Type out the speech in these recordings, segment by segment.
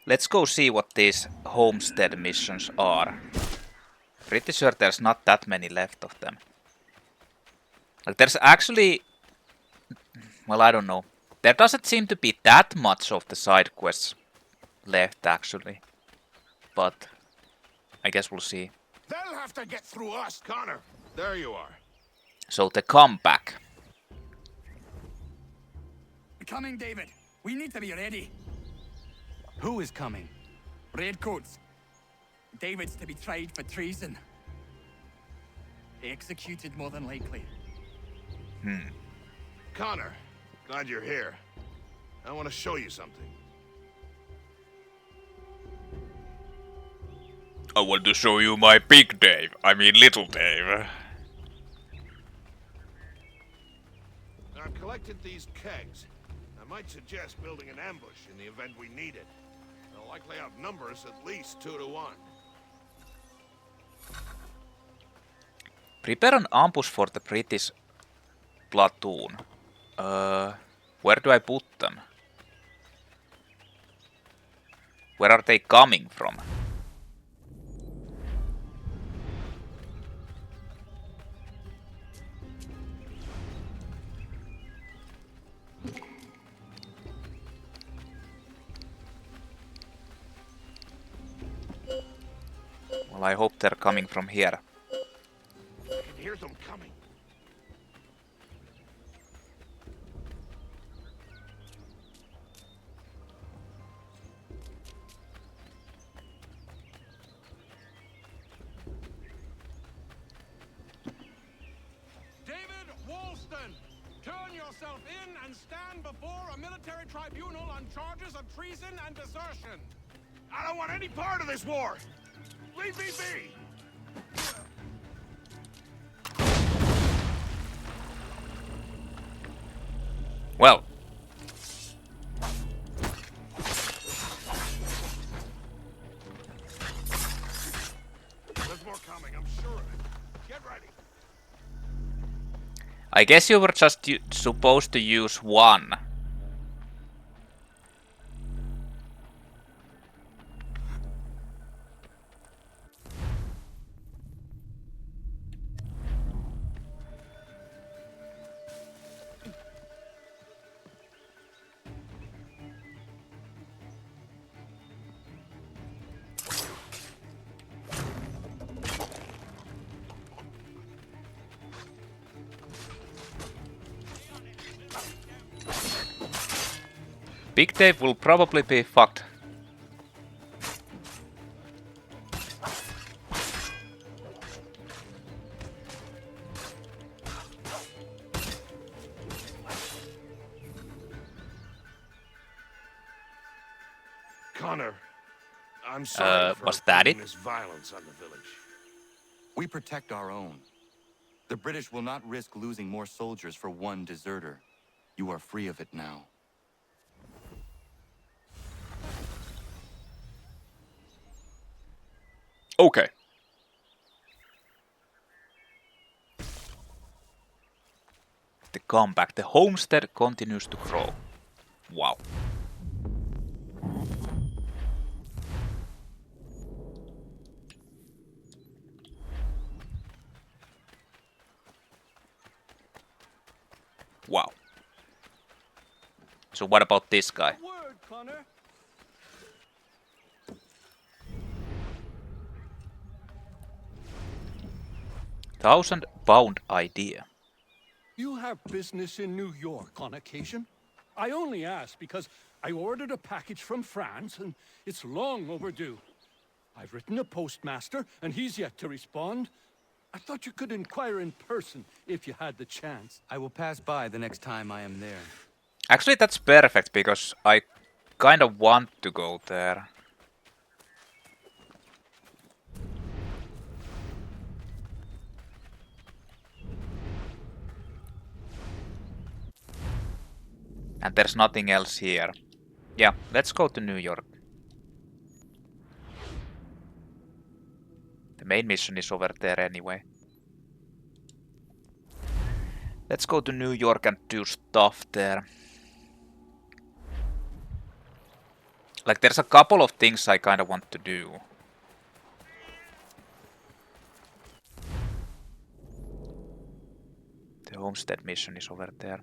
Let's go see what these homestead missions are. Pretty sure there's not that many left of them. Like there's actually... Well, I don't know. There doesn't seem to be that much of the side quests left, actually. But I guess we'll see. They'll have to get through us, Connor. There you are. So the comeback. Coming, David. We need to be ready. Who is coming? Redcoats. David's to be tried for treason. Executed, more than likely. Connor, glad you're here. I want to show you something. I want to show you my big Dave. I mean little Dave. I've collected these kegs. I might suggest building an ambush in the event we need it. They'll likely outnumber us at least 2 to 1. Prepare an ambush for the British platoon. Where do I put them? Where are they coming from? Well, I hope they're coming from here. I can hear them coming. David Woolston, turn yourself in and stand before a military tribunal on charges of treason and desertion. I don't want any part of this war. Leave me be. Well. There's more coming, I'm sure of it. Get ready. I guess you were just supposed to use one. Big Dave will probably be fucked. Connor, I'm sorry for was that it? bringing this violence on the village. We protect our own. The British will not risk losing more soldiers for one deserter. You are free of it now. Okay. The comeback. The homestead continues to grow. Wow. Wow. So what about this guy? Word, Connor. £1,000 idea. You have business in New York on occasion? I only ask because I ordered a package from France and it's long overdue. I've written a postmaster and he's yet to respond. I thought you could inquire in person if you had the chance. I will pass by the next time I am there. Actually, that's perfect because I kind of want to go there. And there's nothing else here. Yeah, let's go to New York. The main mission is over there anyway. Let's go to New York and do stuff there. Like, there's a couple of things I kind of want to do. The Homestead mission is over there.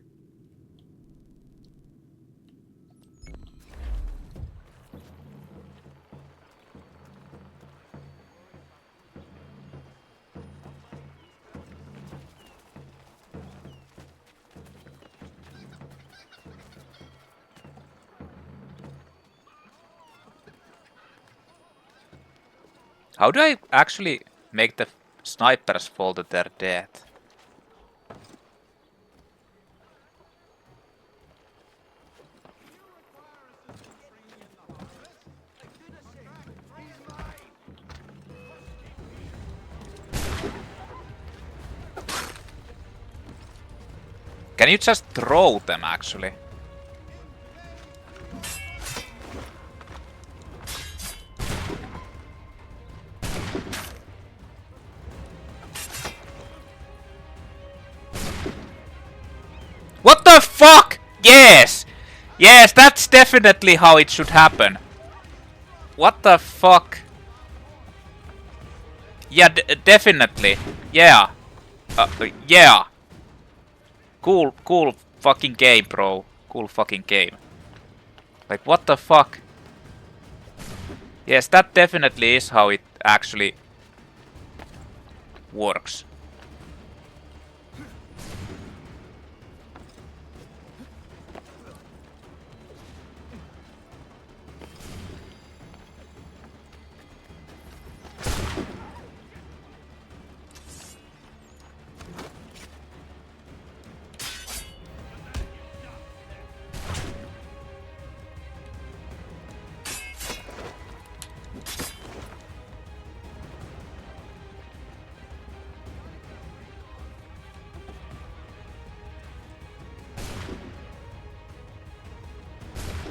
How do I actually make the snipers fall to their death? Can you just throw them actually? What the fuck? Yes! Yes, that's definitely how it should happen. What the fuck? Yeah, definitely. Yeah. Yeah. Cool fucking game, bro. Cool fucking game. Like, what the fuck? Yes, that definitely is how it actually works.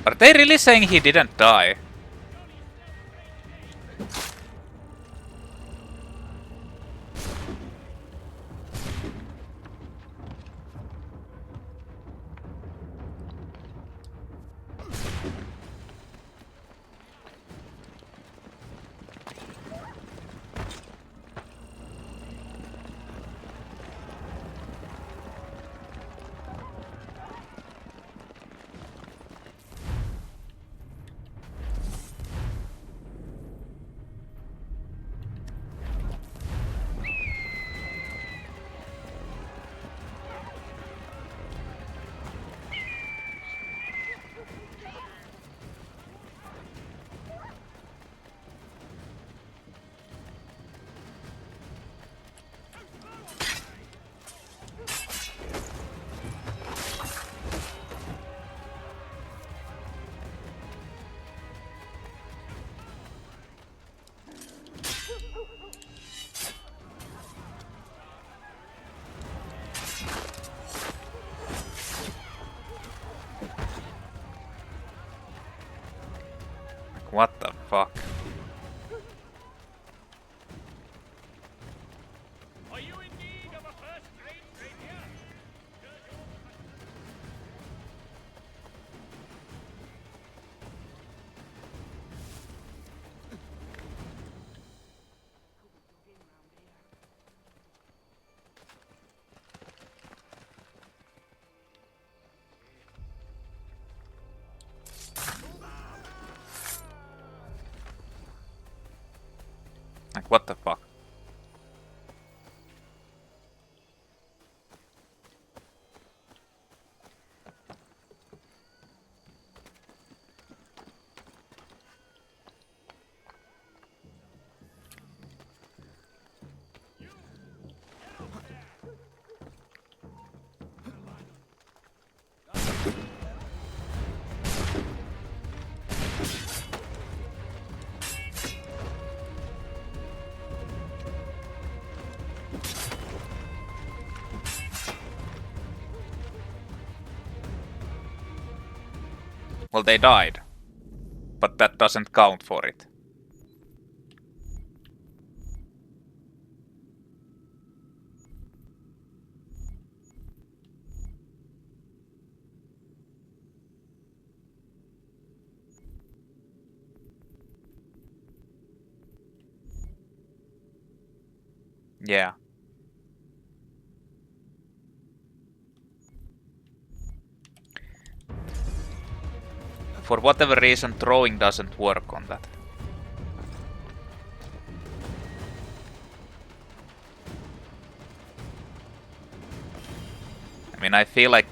Are they really saying he didn't die? What the fuck? Are you in need of a first-rate rapier? Like, what the fuck? Well, they died. But that doesn't count for it. Yeah. For whatever reason, throwing doesn't work on that. I mean, I feel like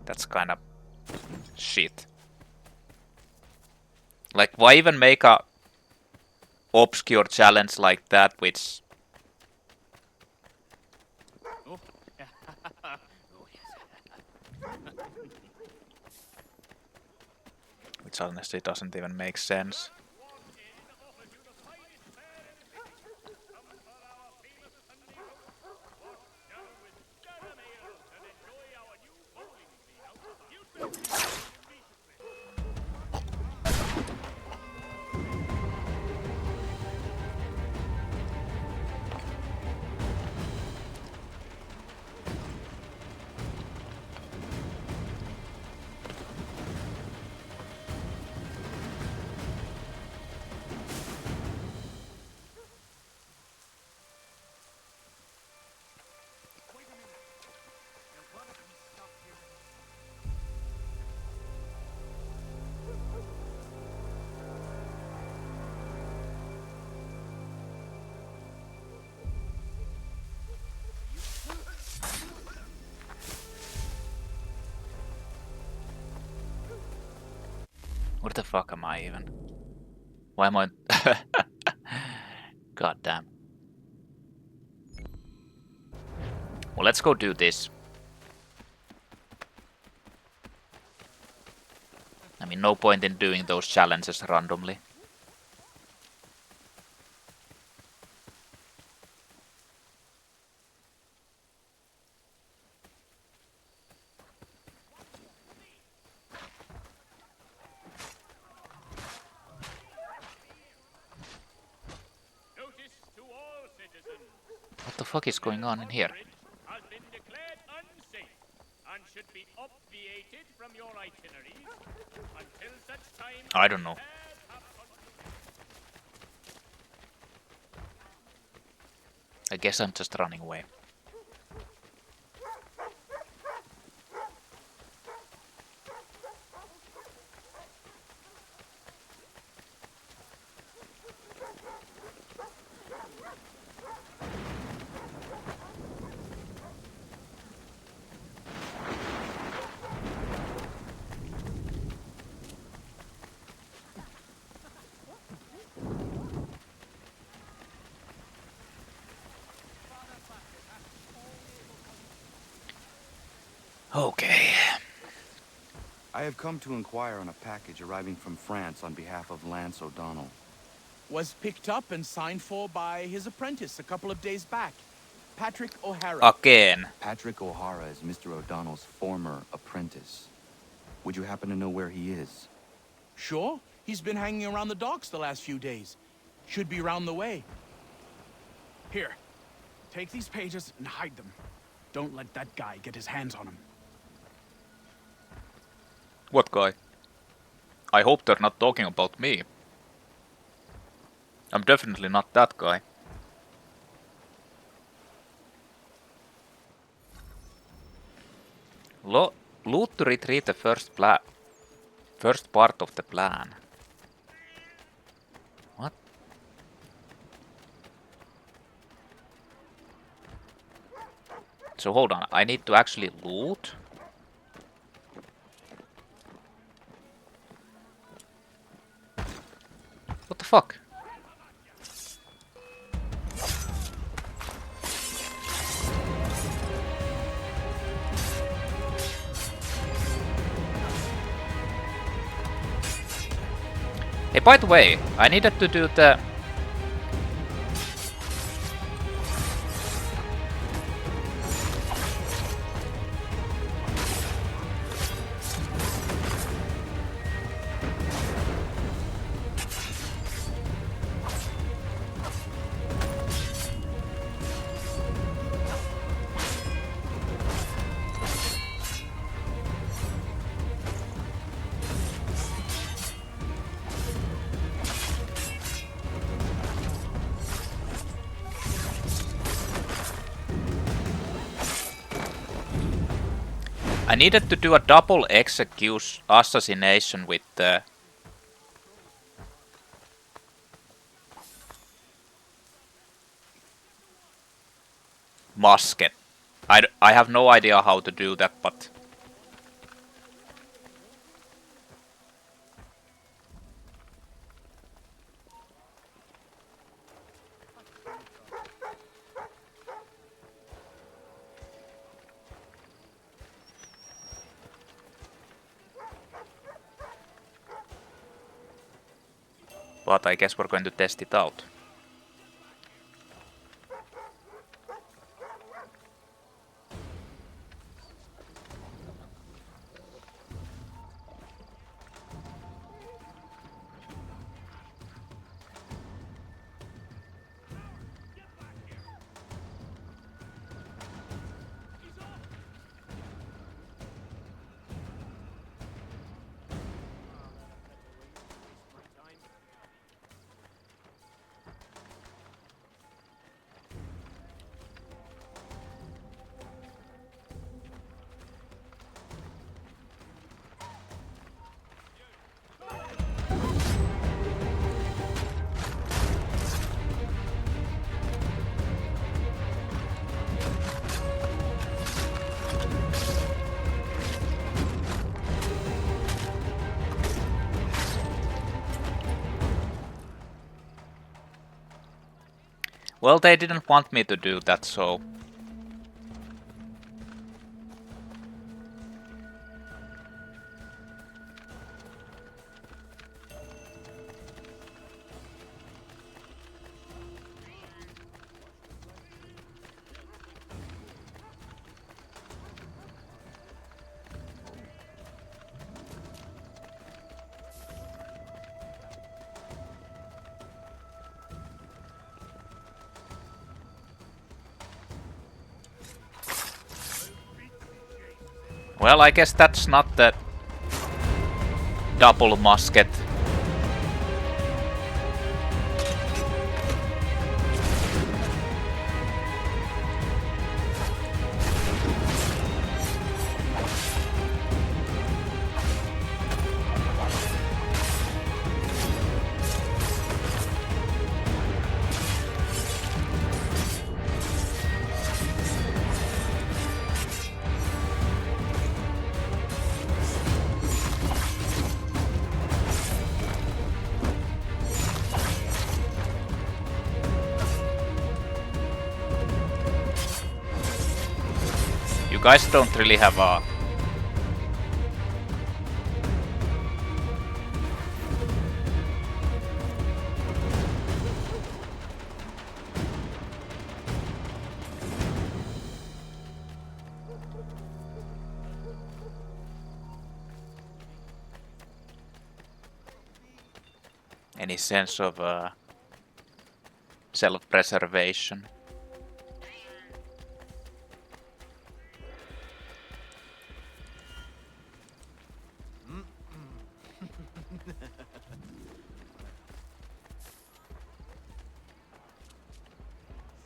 that's kind of shit. Like, why even make a obscure challenge like that, which honestly doesn't even make sense. Where the fuck am I even? Why am I... God damn. Well, let's go do this. I mean, no point in doing those challenges randomly. What the fuck is going on in here? Has been declared unsafe and should be obviated from your itineraries until such time. I don't know. I guess I'm just running away. Okay. I have come to inquire on a package arriving from France on behalf of Lance O'Donnell. Was picked up and signed for by his apprentice a couple of days back, Patrick O'Hara. Again. Patrick O'Hara is Mr. O'Donnell's former apprentice. Would you happen to know where he is? Sure, he's been hanging around the docks the last few days. Should be round the way. Here, take these pages and hide them. Don't let that guy get his hands on them. What guy? I hope they're not talking about me. I'm definitely not that guy. Loot to retrieve the first part of the plan. What? So hold on, I need to actually loot? What the fuck? Hey, by the way, I needed to do the... I needed to do a double assassination with the musket. I have no idea how to do that, but I guess we're going to test it out. Well, they didn't want me to do that, so... Well, I guess that's not the double musket. You guys don't really have a... any sense of self-preservation.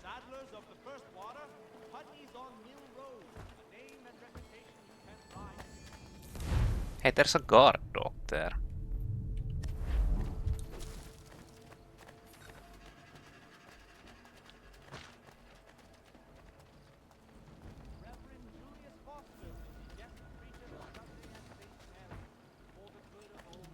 Saddlers of the first water, Putney's on Mill Road. A name and reputation you can buy. Hey, there's a guard dog there. Reverend Julius Foster will be guest preacher of Sunday at St. Mary for the good of all.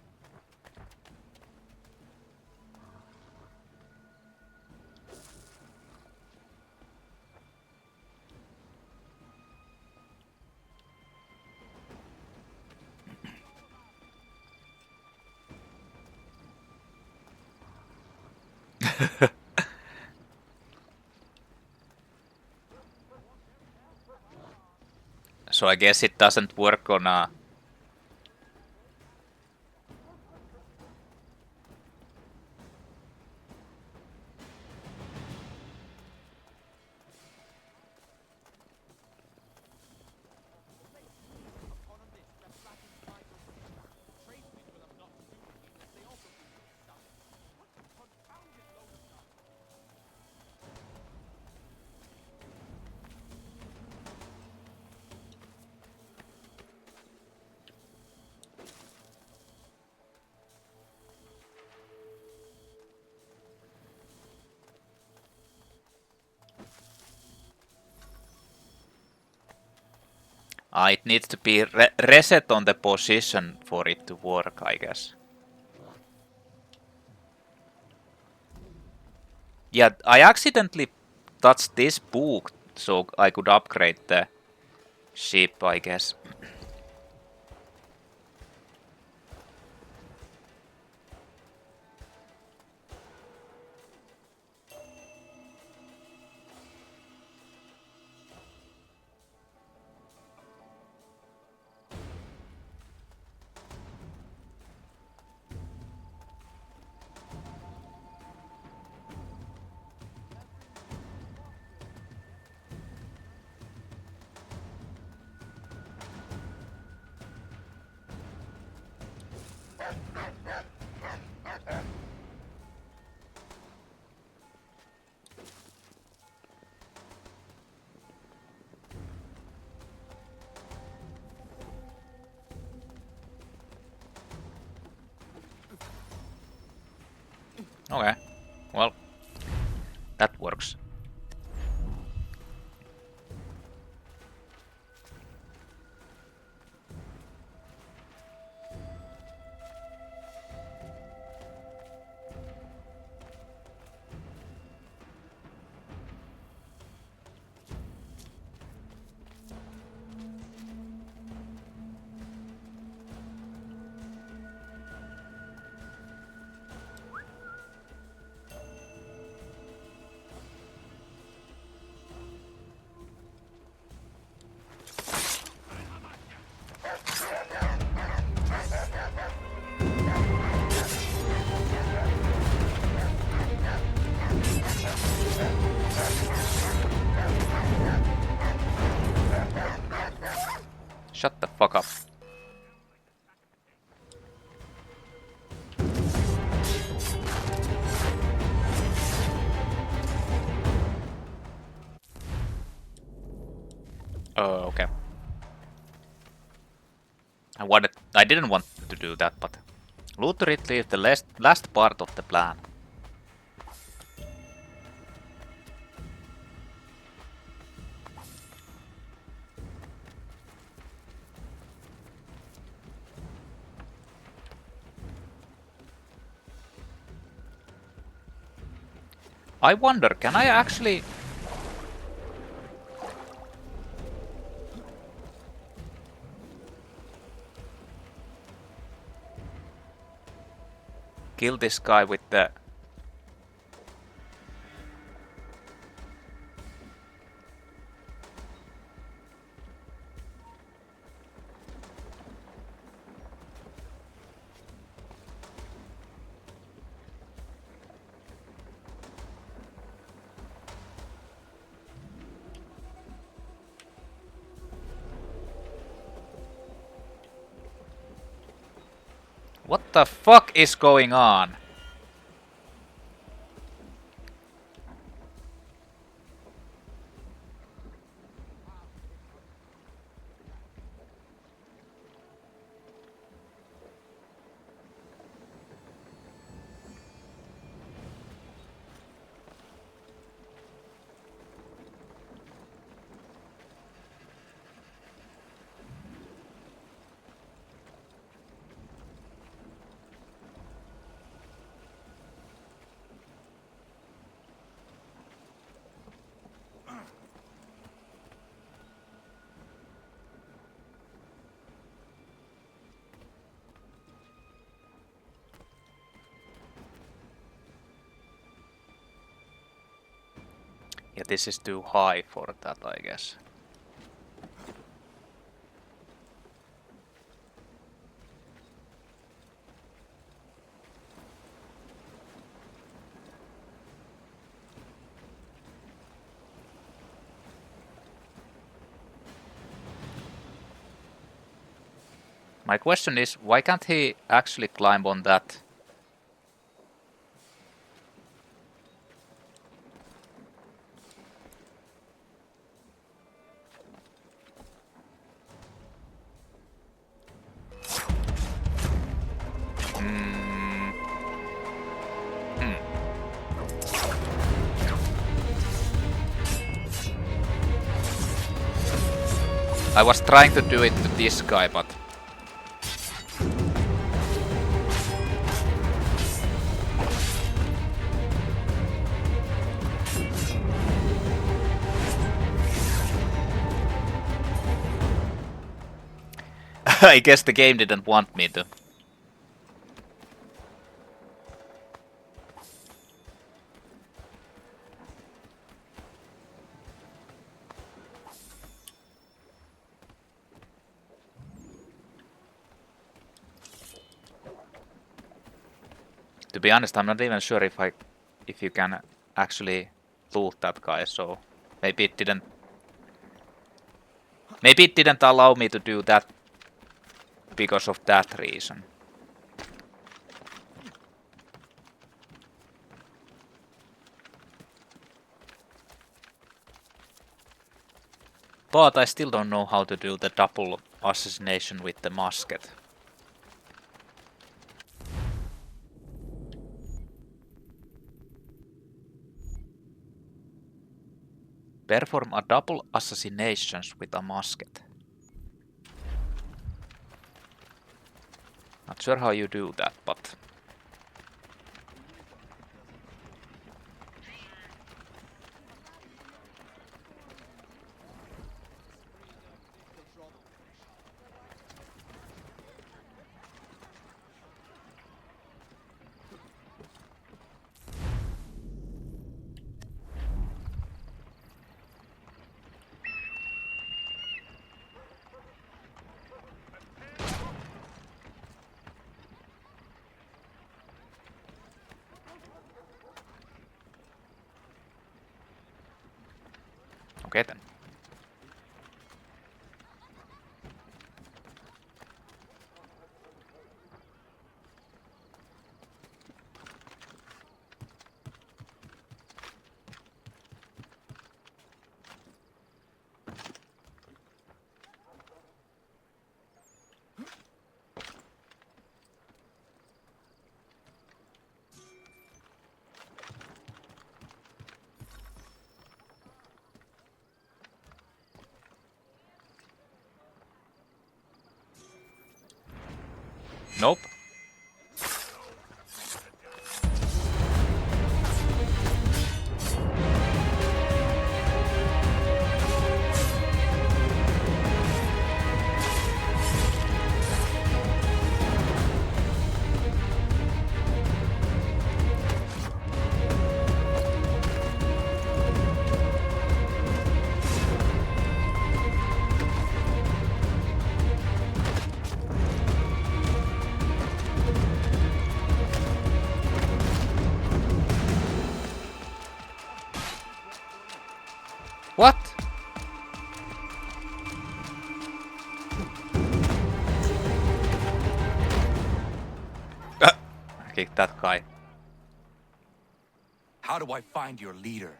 So I guess it doesn't work on a... It needs to be reset on the position for it to work, I guess. Yeah, I accidentally touched this book, so I could upgrade the ship, I guess. Okay, well, that works. Shut the fuck up. Oh, okay. I didn't want to do that, but loot to retrieve the last part of the plan. I wonder, can I actually... kill this guy with the... What the fuck is going on? Yeah, this is too high for that, I guess. My question is, why can't he actually climb on that? I was trying to do it to this guy, but... I guess the game didn't want me to. To be honest, I'm not even sure if you can actually loot that guy, so maybe it didn't allow me to do that because of that reason. But I still don't know how to do the double assassination with the musket. Perform a double assassinations with a musket. Not sure how you do that, but... Okay then. Nope. What? I kicked that guy. How do I find your leader?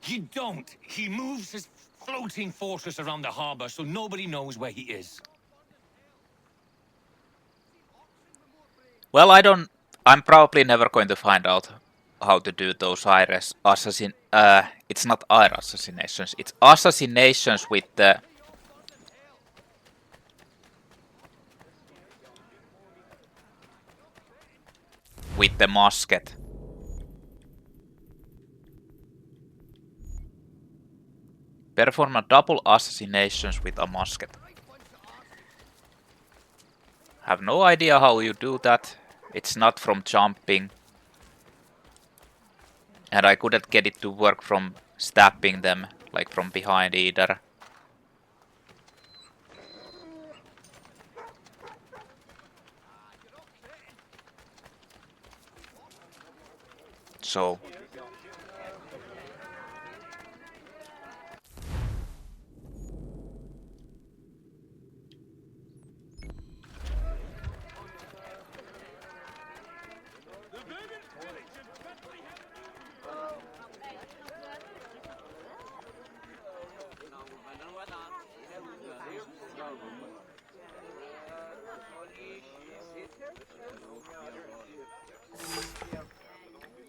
You don't. He moves his floating fortress around the harbor so nobody knows where he is. Well, I'm probably never going to find out how to do those it's not IR assassinations, it's assassinations with the... with the musket. Perform a double assassinations with a musket. Have no idea how you do that. It's not from jumping. And I couldn't get it to work from stabbing them, like from behind either. So...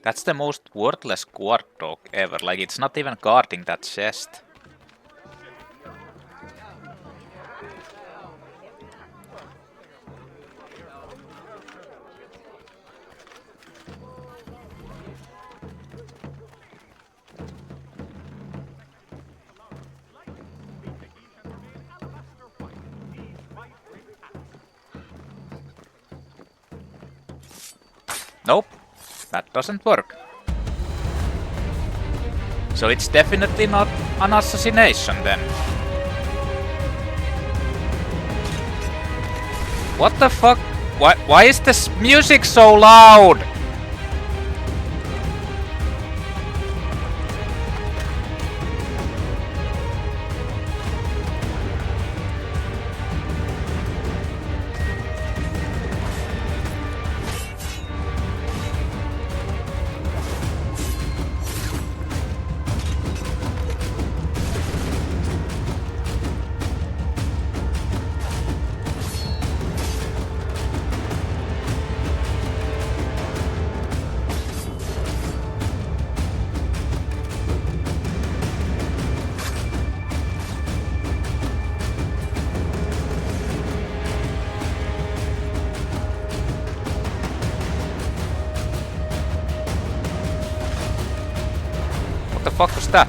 That's the most worthless guard dog ever, like it's not even guarding that chest. Nope, that doesn't work. So it's definitely not an assassination then. What the fuck? Why is this music so loud? What the fuck was that?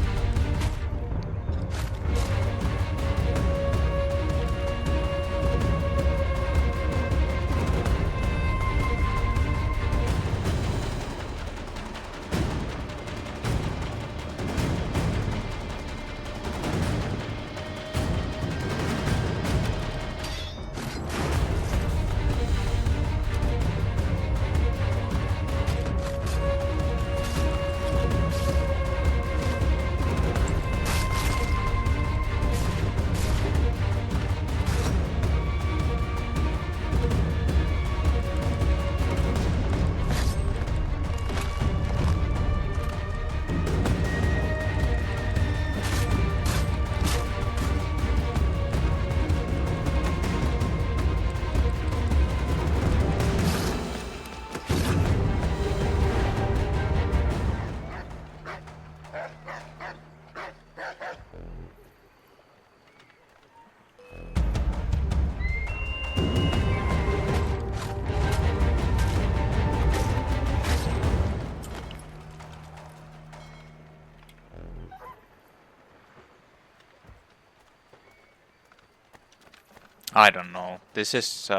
I don't know. This is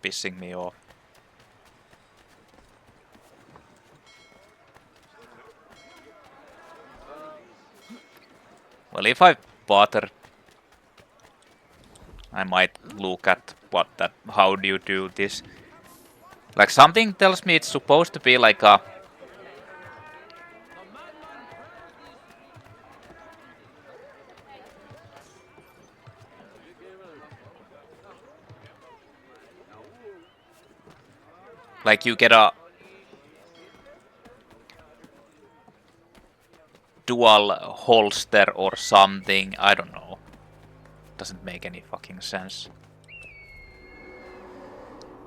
pissing me off. Well, if I bother, I might look at how do you do this. Like something tells me it's supposed to be like a like you get a dual holster or something. I don't know. Doesn't make any fucking sense.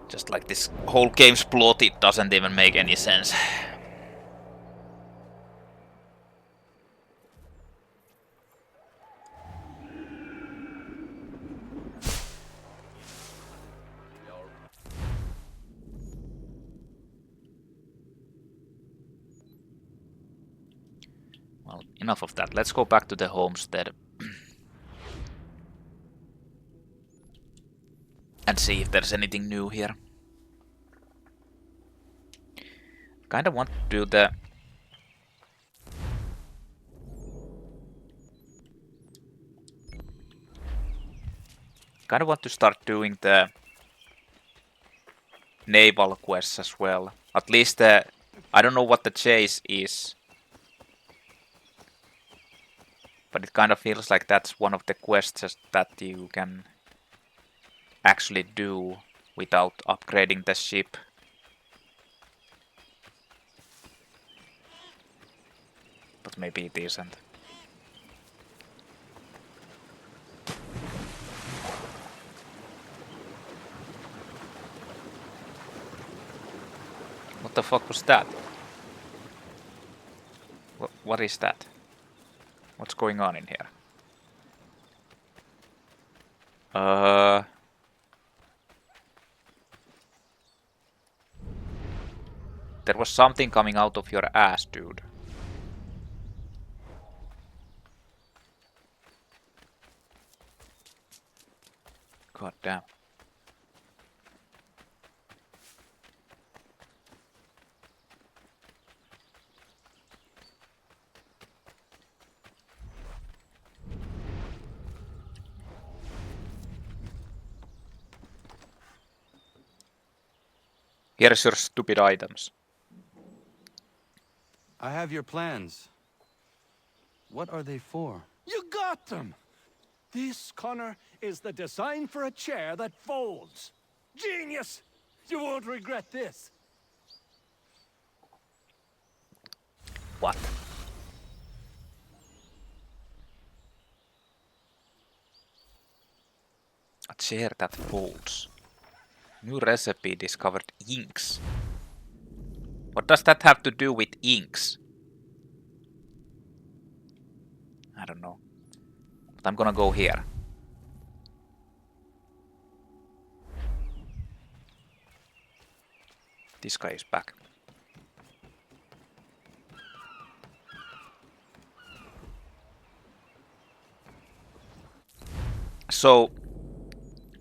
Just like this whole game's plot, it doesn't even make any sense. Well, enough of that. Let's go back to the homestead. And see if there's anything new here. Kinda want to do the... Kinda want to start doing the naval quests as well. At least the... I don't know what the chase is. But it kind of feels like that's one of the quests that you can actually do without upgrading the ship. But maybe it isn't. What the fuck was that? What is that? What's going on in here? There was something coming out of your ass, dude. God damn. Here's your stupid items. I have your plans. What are they for? You got them! This, Connor, is the design for a chair that folds. Genius! You won't regret this. What? A chair that folds. New recipe discovered inks. What does that have to do with inks? I don't know. But I'm gonna go here. This guy is back. So,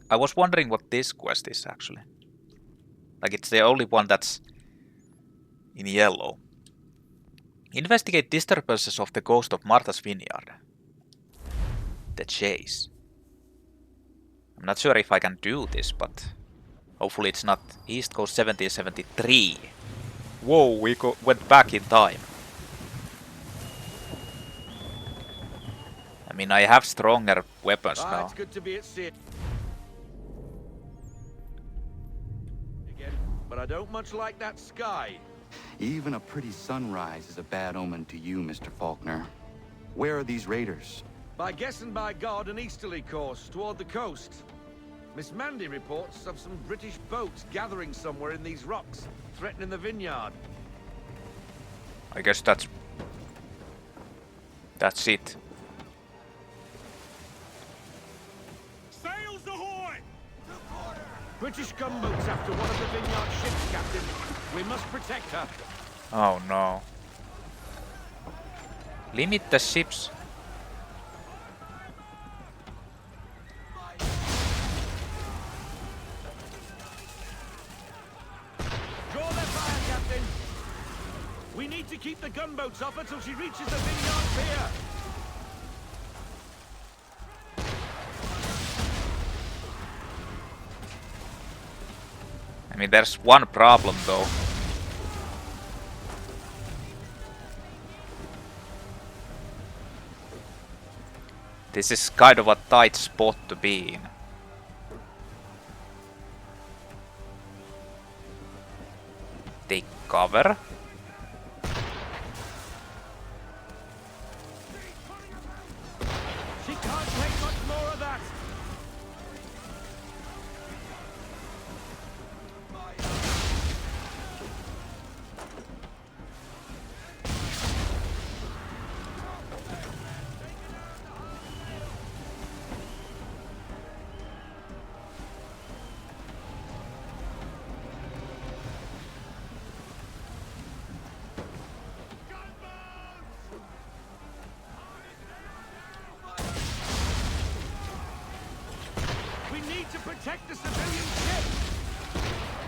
I was wondering what this quest is actually. Like, it's the only one that's in yellow. Investigate disturbances of the ghost of Martha's Vineyard. The chase. I'm not sure if I can do this, but hopefully it's not East Coast 1773. Whoa, we went back in time. I mean, I have stronger weapons now. It's good to be at sea again, but I don't much like that sky. Even a pretty sunrise is a bad omen to you, Mr. Faulkner. Where are these raiders? By guess and by God, an easterly course toward the coast. Miss Mandy reports of some British boats gathering somewhere in these rocks, threatening the vineyard. I guess that's it. Sails ahoy! British gunboats after one of the vineyard ships, Captain. We must protect her. Oh no. Limit the ships. Draw their fire, Captain. We need to keep the gunboats off her till she reaches the vineyard pier. I mean, there's one problem though. This is kind of a tight spot to be in. Take cover. She can't take much more of that. Protect the civilian ship!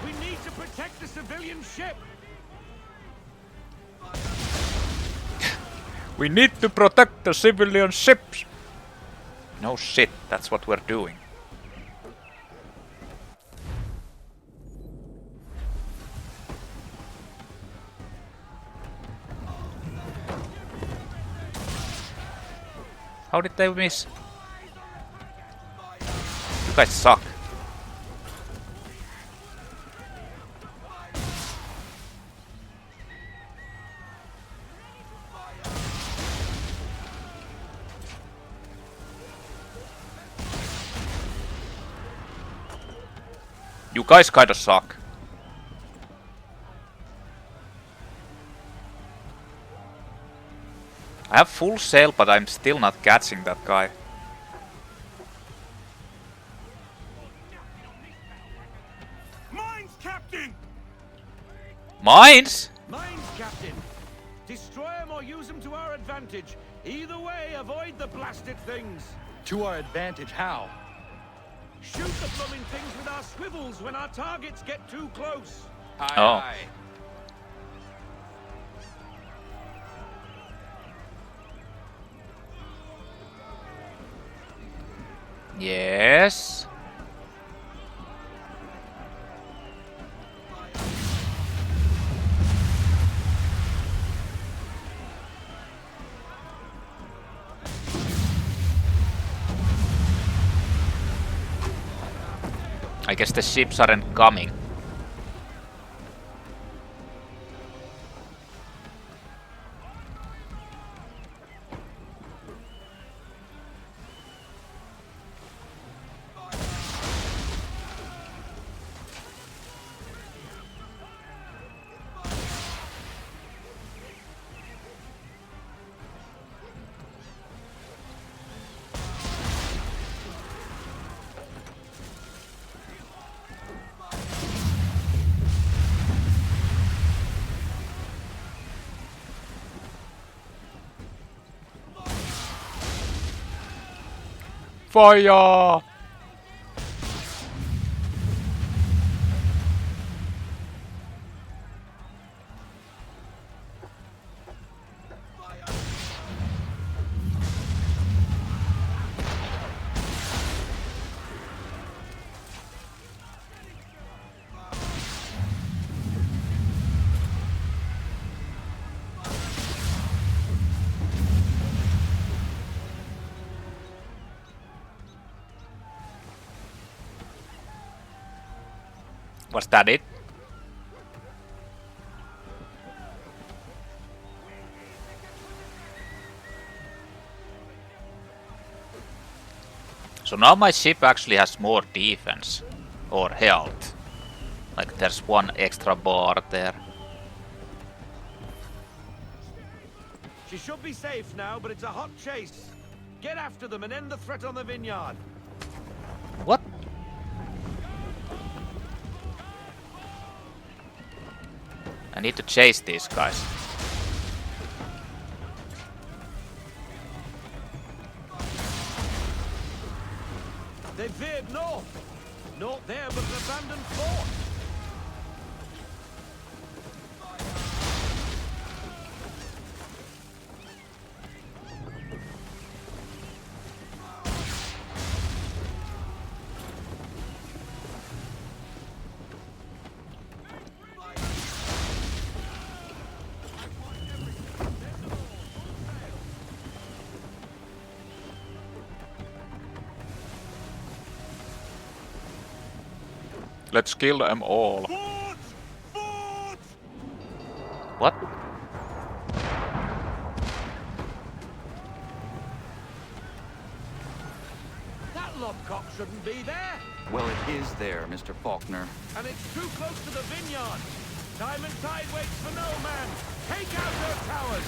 We need to protect the civilian ship! We need to protect the civilian ships! No shit, that's what we're doing. How did they miss? You guys suck. You guys kinda suck. I have full sail, but I'm still not catching that guy. Mines, Captain! Mines? Mines, Captain! Destroy them or use them to our advantage. Either way, avoid the blasted things. To our advantage, how? Shoot the blooming things with our swivels when our targets get too close. Aye, Oh. aye. Yes. guess the ships aren't coming. Fire! Was that it? So now my ship actually has more defense or health. Like there's one extra bar there. She should be safe now, but it's a hot chase. Get after them and end the threat on the vineyard. What? I need to chase these guys. They veered north. Not there, but an abandoned fort. Let's kill them all. Fort! Fort! What? That lobcock shouldn't be there. Well, it is there, Mr. Faulkner. And it's too close to the vineyard. Time and tide waits for no man. Take out their towers.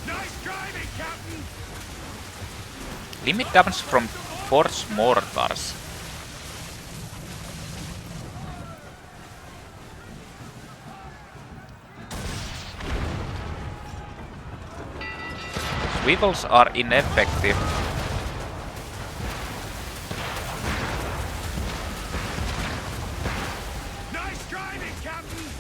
Nice driving, Captain. Limit damage from force mortars. Swivels are ineffective. Nice driving, Captain.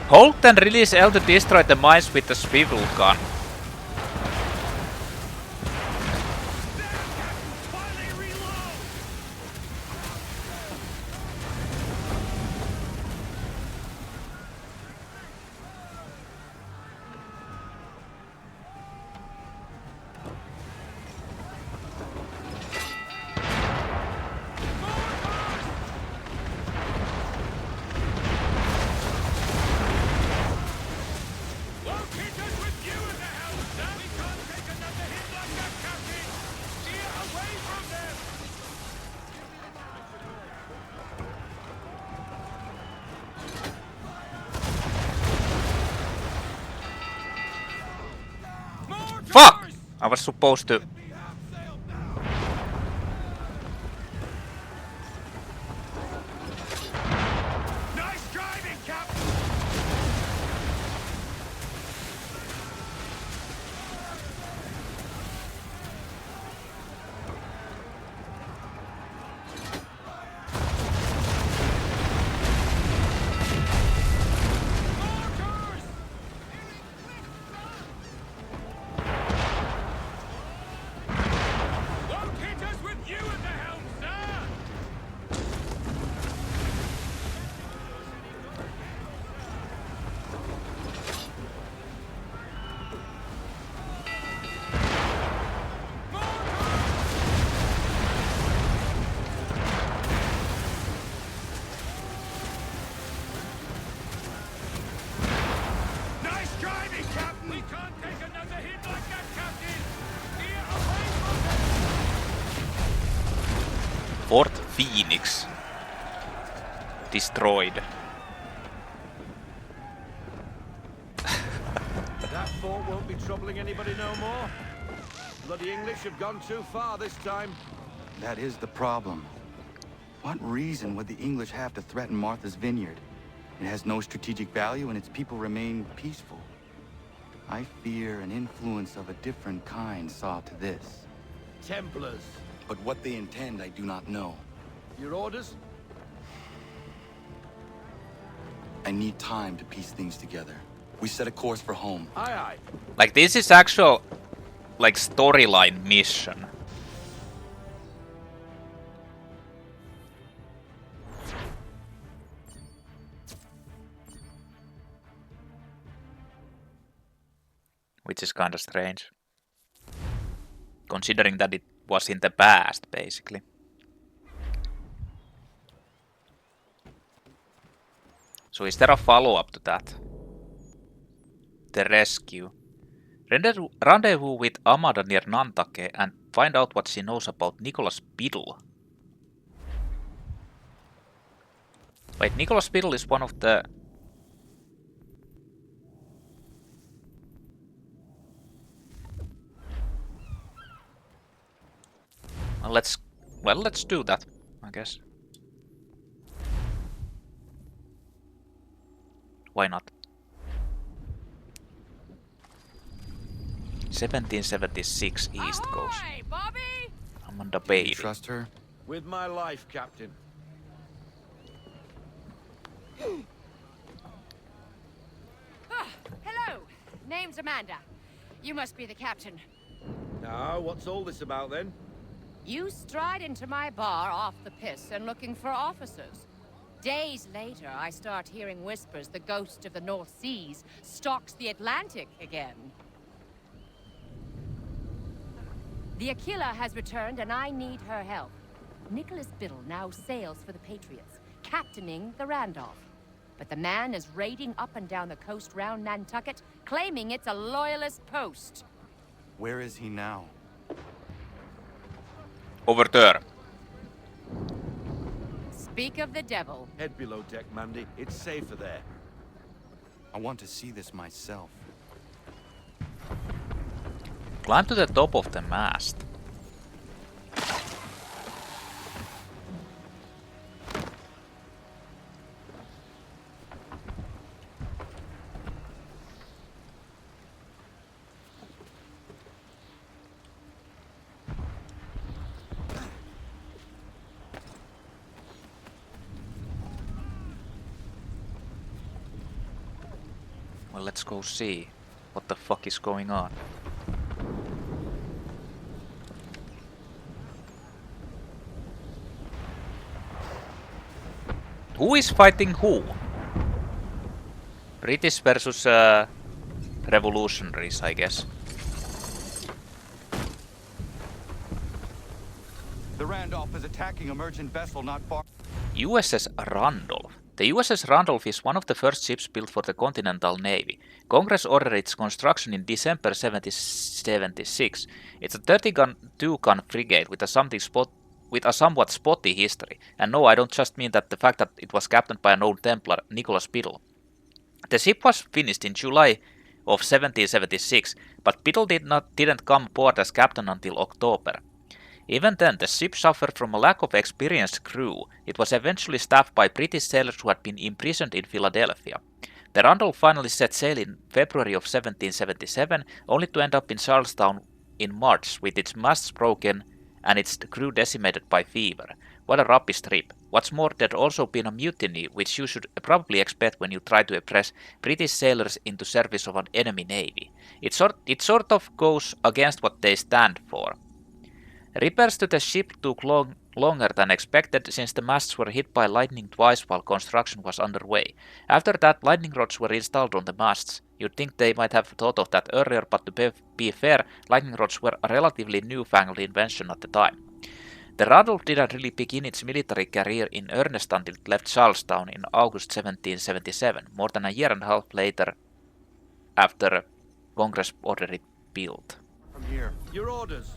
Hold and release L to destroy the mines with the swivel gun. Fuck! I was supposed to... Nice driving, Captain. Fort Phoenix. Destroyed. That fort won't be troubling anybody no more. Bloody English have gone too far this time. That is the problem. What reason would the English have to threaten Martha's Vineyard? It has no strategic value and its people remain peaceful. I fear an influence of a different kind saw to this. Templars. But what they intend, I do not know. Your orders? I need time to piece things together. We set a course for home. Aye, aye. Like this is actual like storyline mission. Which is kind of strange. Considering that it was in the past, basically. So is there a follow-up to that? The rescue. Rendezvous with Amada near Nantucket and find out what she knows about Nicholas Biddle. Wait, Nicholas Biddle is one of the... Well, let's do that, I guess. Why not? 1776 East Coast. Ahoy, Bobby! Amanda Do you Bailey. trust her? With my life, Captain. Hello, name's Amanda. You must be the captain. Now, what's all this about then? You stride into my bar off the piss and looking for officers. Days later, I start hearing whispers the ghost of the North Seas stalks the Atlantic again. The Aquila has returned and I need her help. Nicholas Biddle now sails for the Patriots, captaining the Randolph. But the man is raiding up and down the coast round Nantucket, claiming it's a loyalist post. Where is he now? Over there. Speak of the devil. Head below deck, Mandy. It's safer there. I want to see this myself. Climb to the top of the mast. Well, let's go see what the fuck is going on. Who is fighting who? British versus revolutionaries, I guess. The Randolph is attacking a merchant vessel not far. USS Randolph. The USS Randolph is one of the first ships built for the Continental Navy. Congress ordered its construction in December 1776. It's a 32-gun frigate with a somewhat spotty history. And no, I don't just mean that the fact that it was captained by a known Templar, Nicholas Biddle. The ship was finished in July of 1776, but Biddle didn't come aboard as captain until October. Even then, the ship suffered from a lack of experienced crew. It was eventually staffed by British sailors who had been imprisoned in Philadelphia. The Randolph finally set sail in February of 1777, only to end up in Charlestown in March with its masts broken and its crew decimated by fever. What a rubbish trip. What's more, there'd also been a mutiny, which you should probably expect when you try to impress British sailors into service of an enemy navy. It sort of goes against what they stand for. Repairs to the ship took longer than expected since the masts were hit by lightning twice while construction was underway. After that, lightning rods were installed on the masts. You'd think they might have thought of that earlier, but to be fair, lightning rods were a relatively newfangled invention at the time. The Randolph didn't really begin its military career in earnest until it left Charlestown in August 1777, more than a year and a half later after Congress ordered it built. From here. Your orders.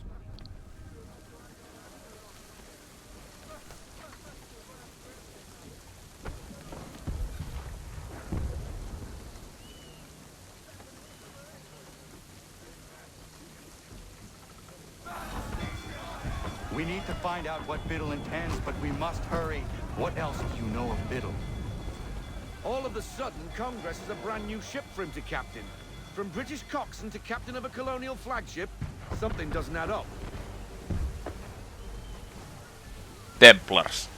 We need to find out what Biddle intends, but we must hurry. What else do you know of Biddle? All of a sudden, Congress has a brand new ship for him to captain. From British coxswain to captain of a colonial flagship, something doesn't add up. Templars.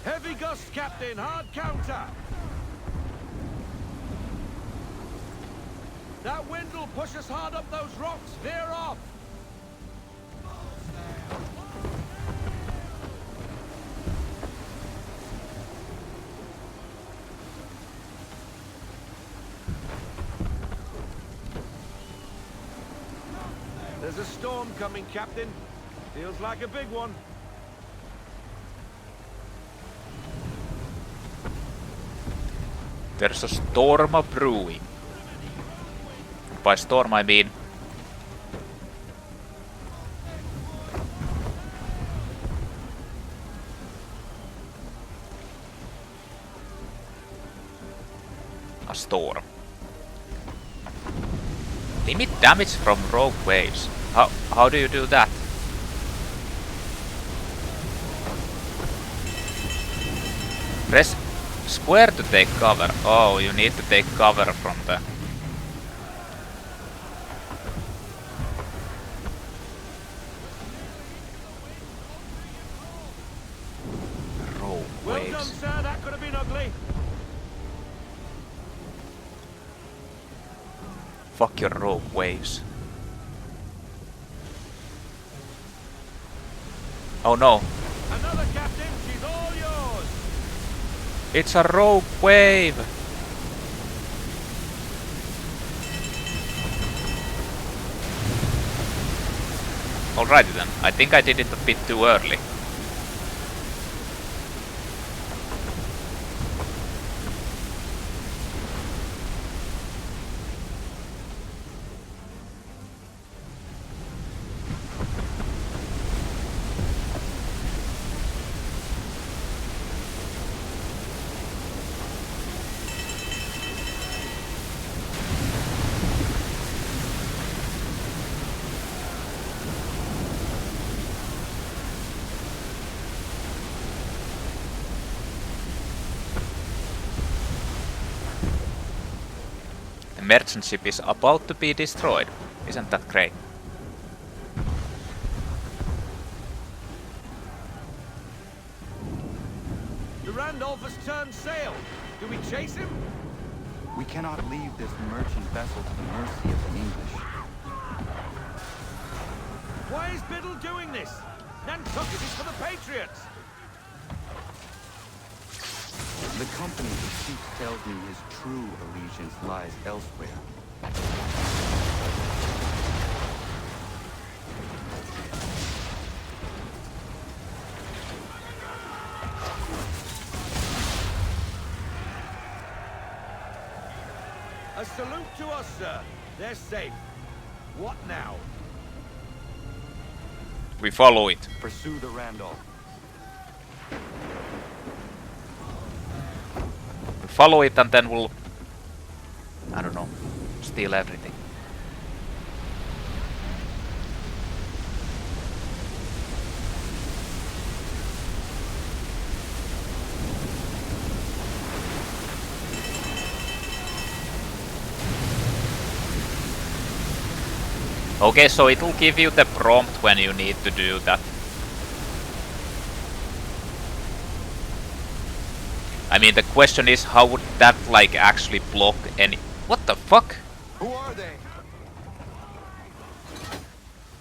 Heavy gust, Captain. Hard counter. That wind will push us hard up those rocks. Veer off. There's a storm coming, Captain. Feels like a big one. There's a storm brewing. By storm I mean a storm. Limit damage from rogue waves. How do you do that? Press square to take cover. Oh, you need to take cover from the... rogue Well waves. done, sir. That could have been ugly. Fuck your rogue waves. Oh no. Another, Captain. She's all yours. It's a rogue wave. Alrighty then. I think I did it a bit too early. Merchant ship is about to be destroyed. Isn't that great? The Randolph has turned sail. Do we chase him? We cannot leave this merchant vessel to the mercy of the English. Why is Biddle doing this? Nantucket is for the Patriots. The company the chief tells me his true allegiance lies elsewhere. A salute to us, sir. They're safe. What now? We follow it. Pursue the Randolph. We follow it and then we'll... I don't know. Steal everything. Okay, so it'll give you the prompt when you need to do that. I mean, the question is, how would that, like, actually block any... What the fuck? Who are they?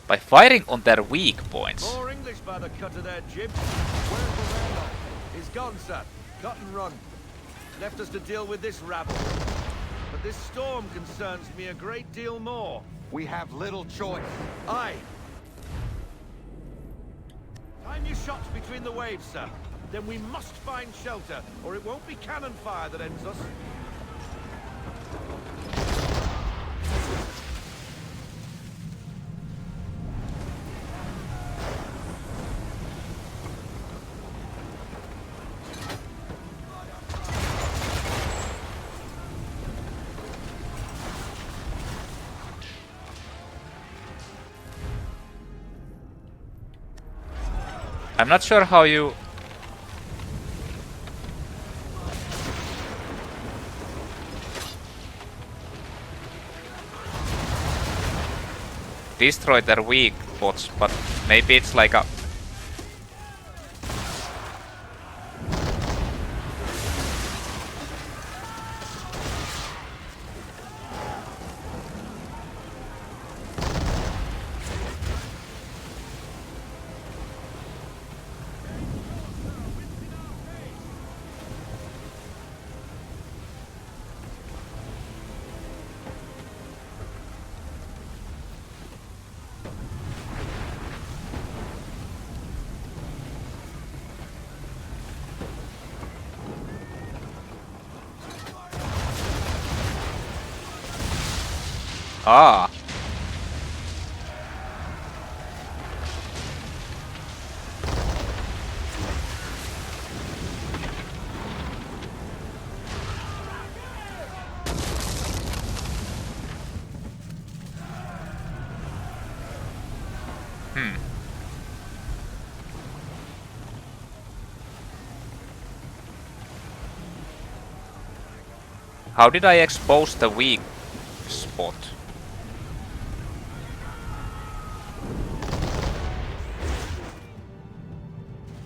By firing on their weak points. More English by the cut of their jib. Where's the Randolph? He's gone, sir. Cut and run. Left us to deal with this rabble. But this storm concerns me a great deal more. We have little choice. Aye. Time your shots between the waves, sir. Then we must find shelter, or it won't be cannon fire that ends us. I'm not sure how you... destroy their weak spots, but maybe it's like a... Ah. How did I expose the weak spot?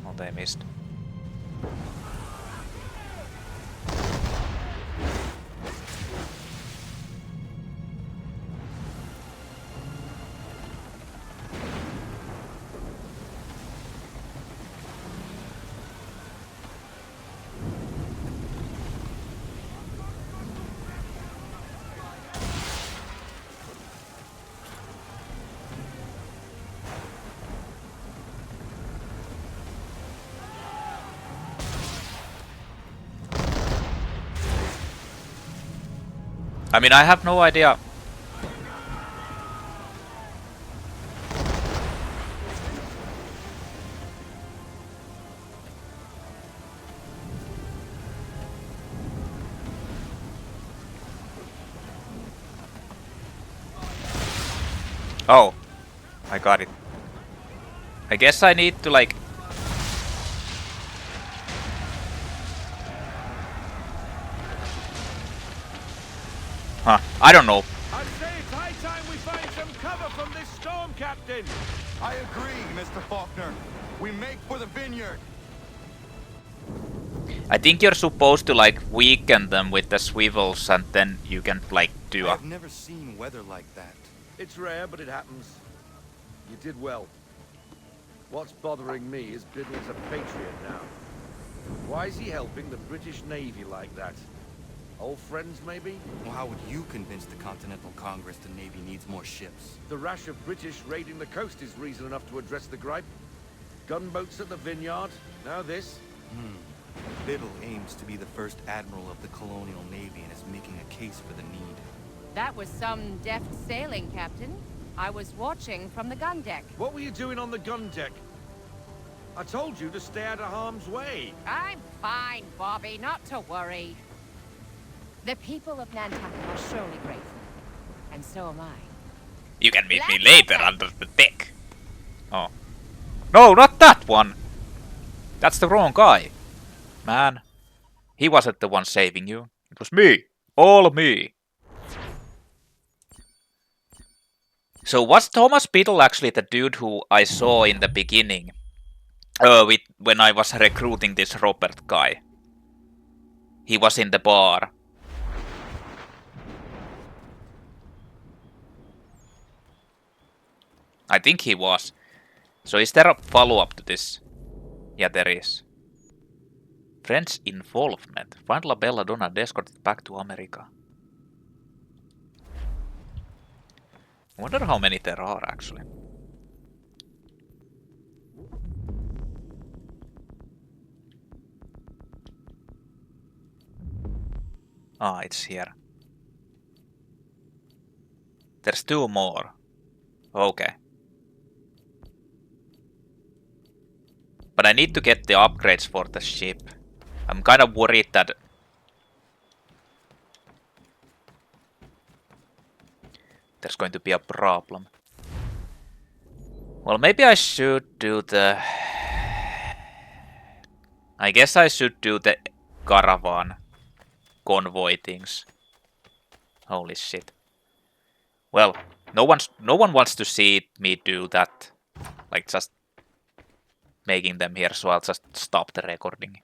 Oh, they missed. I mean, I have no idea. Oh, I got it. I guess I need to like... Huh, I don't know. I'd say it's high time we find some cover from this storm, Captain. I agree, Mr. Faulkner. We make for the vineyard. I think you're supposed to like weaken them with the swivels and then you can like do a... I've never seen weather like that. It's rare, but it happens. You did well. What's bothering me is Biddle's a patriot now. Why is he helping the British Navy like that? Old friends, maybe? Well, how would you convince the Continental Congress the Navy needs more ships? The rash of British raiding the coast is reason enough to address the gripe. Gunboats at the vineyard, now this. Biddle aims to be the first admiral of the colonial navy and is making a case for the need. That was some deft sailing, Captain. I was watching from the gun deck. What were you doing on the gun deck? I told you to stay out of harm's way. I'm fine, Bobby, not to worry. The people of Nantucket are surely grateful. And so am I. You can meet me later under the deck. Oh. No, not that one! That's the wrong guy. Man. He wasn't the one saving you. It was me. All me. So was Thomas Biddle actually the dude who I saw in the beginning? When I was recruiting this Robert guy. He was in the bar. I think he was. So is there a follow-up to this? Yeah, there is. French involvement. Find La Belladonna and escort it back to America. I wonder how many there are actually. Ah, it's here. There's 2 more. Okay. But I need to get the upgrades for the ship. I'm kind of worried that... there's going to be a problem. Well, maybe I should do the I guess I should do the caravan convoy things. Holy shit. Well, no one wants to see me do that. Like just making them here, so I'll just stop the recording.